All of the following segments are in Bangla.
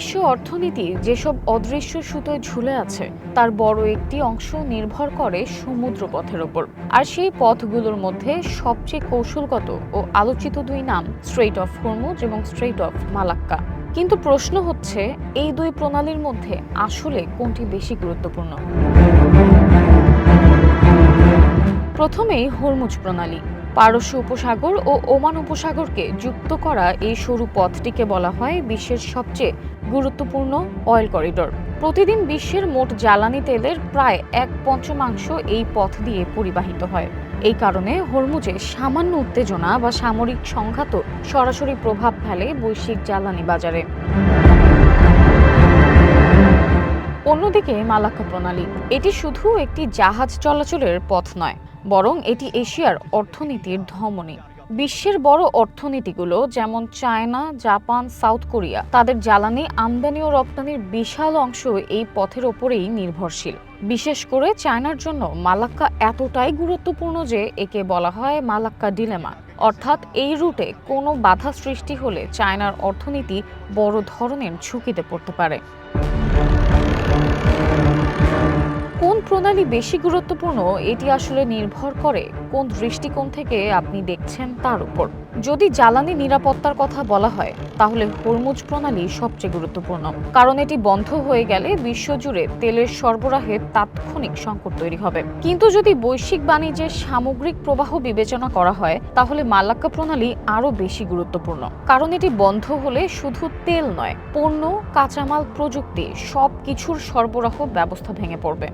বিশ্ব অর্থনীতি যেসব অদৃশ্য সুতোয় ঝুলে আছে তার বড় একটি অংশ নির্ভর করে সমুদ্রপথের ওপর। আর সেই পথগুলোর মধ্যে সবচেয়ে কৌশলগত ও আলোচিত দুই নাম স্ট্রেইট অফ হরমুজ এবং স্ট্রেইট অফ মালাক্কা। কিন্তু প্রশ্ন হচ্ছে, এই দুই প্রণালীর মধ্যে আসলে কোনটি বেশি গুরুত্বপূর্ণ? প্রথমেই হরমুজ প্রণালী। পারস্য উপসাগর ও ওমান উপসাগরকে যুক্ত করা এই সরু পথটিকে বলা হয় বিশ্বের সবচেয়ে গুরুত্বপূর্ণ অয়েল করিডোর। প্রতিদিন বিশ্বের মোট জ্বালানি তেলের প্রায় 1/5 এই পথ দিয়ে পরিবাহিত হয়। এই কারণে হরমুজে সামান্য উত্তেজনা বা সামরিক সংঘাতও সরাসরি প্রভাব ফেলে বৈশ্বিক জ্বালানি বাজারে। অন্যদিকে মালাক্কা প্রণালী, এটি শুধু একটি জাহাজ চলাচলের পথ নয়, বরং এটি এশিয়ার অর্থনীতির ধমনী। বিশ্বের বড় অর্থনীতিগুলো যেমন চায়না, জাপান, সাউথ কোরিয়া তাদের জ্বালানি আমদানি ও রপ্তানির বিশাল অংশ এই পথের ওপরেই নির্ভরশীল। বিশেষ করে চায়নার জন্য মালাক্কা এতটাই গুরুত্বপূর্ণ যে একে বলা হয় মালাক্কা ডিলেমা, অর্থাৎ এই রুটে কোনো বাধা সৃষ্টি হলে চায়নার অর্থনীতি বড় ধরনের ঝুঁকিতে পড়তে পারে। কোন প্রণালী বেশি গুরুত্বপূর্ণ এটি আসলে নির্ভর করে কোন দৃষ্টিকোণ থেকে আপনি দেখছেন তার উপর। যদি জ্বালানি নিরাপত্তার কথা বলা হয় তাহলে হরমুজ প্রণালী সবচেয়ে গুরুত্বপূর্ণ, কারণ এটি বন্ধ হয়ে গেলে বিশ্বজুড়ে তেলের সরবরাহে তাৎক্ষণিক সংকট তৈরি হবে। কিন্তু যদি বৈশ্বিক বাণিজ্যের সামগ্রিক প্রবাহ বিবেচনা করা হয় তাহলে মালাক্কা প্রণালী আরও বেশি গুরুত্বপূর্ণ, কারণ এটি বন্ধ হলে শুধু তেল নয়, পণ্য, কাঁচামাল, প্রযুক্তি সব কিছুর সরবরাহ ব্যবস্থা ভেঙে পড়বে।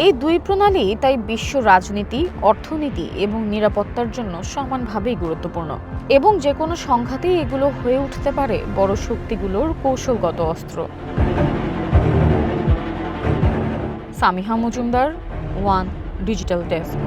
এই দুই প্রণালী তাই বিশ্ব রাজনীতি, অর্থনীতি এবং নিরাপত্তার জন্য সমানভাবেই গুরুত্বপূর্ণ, এবং যে কোনো সংঘাতেই এগুলো হয়ে উঠতে পারে বড় শক্তিগুলোর কৌশলগত অস্ত্র। Samiha Majumdar, one digital desk.